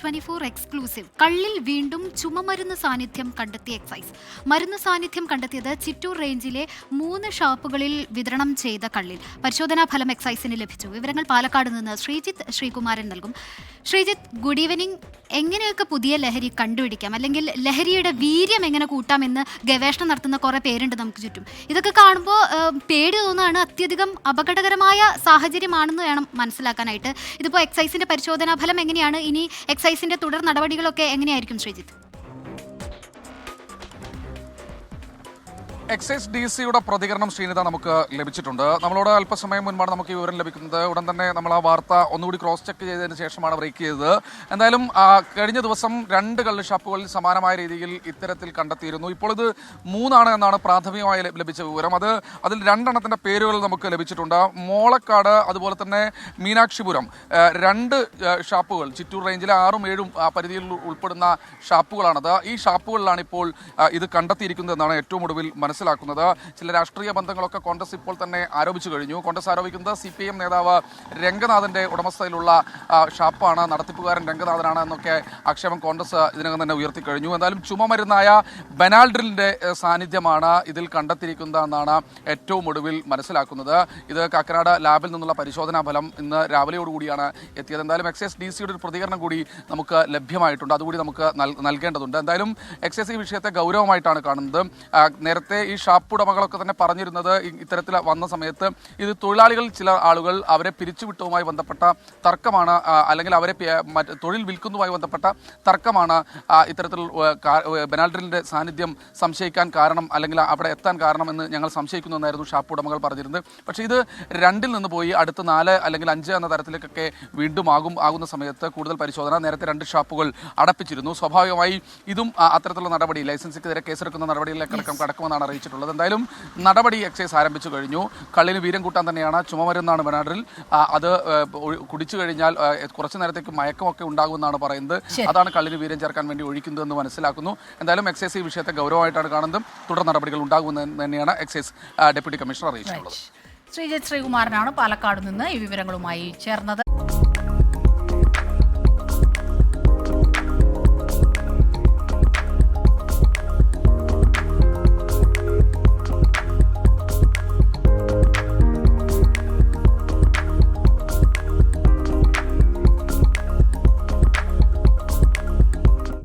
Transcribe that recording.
24 exclusive കള്ളിൽ വീണ്ടും ചുമമരുന്ന് സാന്നിധ്യം കണ്ടെത്തിയ എക്സൈസ്. മരുന്ന് സാന്നിധ്യം കണ്ടെത്തിയത് ചിറ്റൂർ റേഞ്ചിലെ 3 ഷാപ്പുകളിൽ വിതരണം ചെയ്ത കള്ളിൽ. പരിശോധനാ ഫലം എക്സൈസിന് ലഭിച്ചു. വിവരങ്ങൾ പാലക്കാട് നിന്ന് ശ്രീജിത്ത് ശ്രീകുമാരൻ നൽകും. Sreejith, good evening. എങ്ങനെയൊക്കെ പുതിയ ലഹരി കണ്ടുപിടിക്കാം, അല്ലെങ്കിൽ ലഹരിയുടെ വീര്യം എങ്ങനെ കൂട്ടാമെന്ന് ഗവേഷണം നടത്തുന്ന കുറേ പേരുണ്ട് നമുക്ക് ചുറ്റും. ഇതൊക്കെ കാണുമ്പോൾ പേടി തോന്നുകയാണ്. അത്യധികം അപകടകരമായ സാഹചര്യമാണെന്ന് വേണം മനസ്സിലാക്കാനായിട്ട്. ഇതിപ്പോൾ എക്സൈസിന്റെ പരിശോധനാ ഫലം എങ്ങനെയാണ്? ഇനി എക്സൈസിന്റെ തുടർ നടപടികളൊക്കെ എങ്ങനെയായിരിക്കും ശ്രീജിത്ത്? എക്സൈസ് DC-യുടെ പ്രതികരണം ശ്രീനിത നമുക്ക് ലഭിച്ചിട്ടുണ്ട്. നമ്മളോട് അല്പസമയം മുൻപാണ് നമുക്ക് ഈ വിവരം ലഭിക്കുന്നത്. ഉടൻ തന്നെ നമ്മൾ ആ വാർത്ത ഒന്നുകൂടി ക്രോസ് ചെക്ക് ചെയ്തതിന് ശേഷമാണ് ബ്രേക്ക് ചെയ്തത്. എന്തായാലും കഴിഞ്ഞ ദിവസം 2 കള്ള് ഷാപ്പുകളിൽ സമാനമായ രീതിയിൽ ഇത്തരത്തിൽ കണ്ടെത്തിയിരുന്നു. ഇപ്പോൾ ഇത് 3 എന്നാണ് പ്രാഥമികമായി ലഭിച്ച വിവരം. അതിൽ 2 എണ്ണത്തിന്റെ പേരുകൾ നമുക്ക് ലഭിച്ചിട്ടുണ്ട്. മോളക്കാട്, അതുപോലെ തന്നെ മീനാക്ഷിപുരം, 2 ഷാപ്പുകൾ ചിറ്റൂർ റേഞ്ചിലെ 6ഉം 7ഉം പരിധിയിൽ ഉൾപ്പെടുന്ന ഷാപ്പുകളാണത്. ഈ ഷാപ്പുകളിലാണ് ഇപ്പോൾ ഇത് കണ്ടെത്തിയിരിക്കുന്നത് എന്നാണ് ഏറ്റവും ഒടുവിൽ മനസ്സിലാക്കുന്നത്. ചില രാഷ്ട്രീയ ബന്ധങ്ങളൊക്കെ കോൺഗ്രസ് ഇപ്പോൾ തന്നെ ആരോപിച്ചു കഴിഞ്ഞു. കോൺഗ്രസ് ആരോപിക്കുന്നത് CPM നേതാവ് രംഗനാഥന്റെ ഉടമസ്ഥയിലുള്ള ഷാപ്പാണ്, നടത്തിപ്പുകാരൻ രംഗനാഥനാണ് എന്നൊക്കെ ആക്ഷേപം കോൺഗ്രസ് ഇതിനകം തന്നെ ഉയർത്തി കഴിഞ്ഞു. എന്തായാലും ചുമമരുന്നായ ബെനാൽഡ്രിലിന്റെ സാന്നിധ്യമാണ് ഇതിൽ കണ്ടെത്തിയിരിക്കുന്നതെന്നാണ് ഏറ്റവും ഒടുവിൽ മനസ്സിലാക്കുന്നത്. ഇത് കാക്കനാട് ലാബിൽ നിന്നുള്ള പരിശോധനാ ഫലം ഇന്ന് രാവിലെയോടുകൂടിയാണ് എത്തിയത്. എന്തായാലും എക്സൈസ് DC-യുടെ ഒരു പ്രതികരണം കൂടി നമുക്ക് ലഭ്യമായിട്ടുണ്ട്. അതുകൂടി നമുക്ക് നൽകേണ്ടതുണ്ട്. എന്തായാലും എക്സൈസ് ഈ വിഷയത്തെ ഗൗരവമായിട്ടാണ് കാണുന്നത്. നേരത്തെ ഈ ഷാപ്പ് ഉടമകളൊക്കെ തന്നെ പറഞ്ഞിരുന്നത് ഇത്തരത്തിൽ വന്ന സമയത്ത് ഇത് തൊഴിലാളികൾ, ചില ആളുകൾ അവരെ പിരിച്ചുവിട്ടതുമായി ബന്ധപ്പെട്ട തർക്കമാണ്, അല്ലെങ്കിൽ അവരെ തൊഴിൽ വിൽക്കുന്നതുമായി ബന്ധപ്പെട്ട തർക്കമാണ് ഇത്തരത്തിൽ ബെനാൽഡ്രിലിന്റെ സാന്നിധ്യം സംശയിക്കാൻ കാരണം, അല്ലെങ്കിൽ അവിടെ എത്താൻ കാരണം എന്ന് ഞങ്ങൾ സംശയിക്കുന്നു എന്നായിരുന്നു ഷാപ്പ് ഉടമകൾ പറഞ്ഞിരുന്നത്. പക്ഷേ ഇത് 2 നിന്ന് പോയി അടുത്ത് 4 അല്ലെങ്കിൽ 5 എന്ന തരത്തിലേക്കൊക്കെ വീണ്ടും ആകുന്ന സമയത്ത് കൂടുതൽ പരിശോധന. നേരത്തെ 2 ഷാപ്പുകൾ അടപ്പിച്ചിരുന്നു. സ്വാഭാവികമായി ഇതും അത്തരത്തിലുള്ള നടപടി, ലൈസൻസിനെതിരെ കേസെടുക്കുന്ന നടപടികളിലേക്കടക്കം കടക്കുമെന്നാണ് അറിയിച്ചിട്ടുള്ളത്. എന്തായാലും നടപടി എക്സൈസ് ആരംഭിച്ചു കഴിഞ്ഞു. കള്ളിന് വീര്യം കൂട്ടാൻ തന്നെയാണ് ചുമമരുന്നാണ് ബെനാൽഡ്രിൽ. അത് കുടിച്ചു കഴിഞ്ഞാൽ കുറച്ചു നേരത്തേക്ക് മയക്കമൊക്കെ ഉണ്ടാകുമെന്നാണ് പറയുന്നത്. അതാണ് കള്ളിന് വീര്യം ചേർക്കാൻ വേണ്ടി ഒഴിക്കുന്നതെന്ന് മനസ്സിലാക്കുന്നു. എന്തായാലും എക്സൈസ് ഈ വിഷയത്തെ ഗൗരവമായിട്ടാണ് കാണുന്നത്. തുടർ നടപടികൾ ഉണ്ടാകുമെന്ന് തന്നെയാണ് എക്സൈസ് ഡെപ്യൂട്ടി കമ്മീഷണർ അറിയിച്ചിട്ടുള്ളത്. ശ്രീജിത്ത് ശ്രീകുമാരനാണ് പാലക്കാട് നിന്ന് ഈ വിവരങ്ങളുമായി ചേർന്നത്.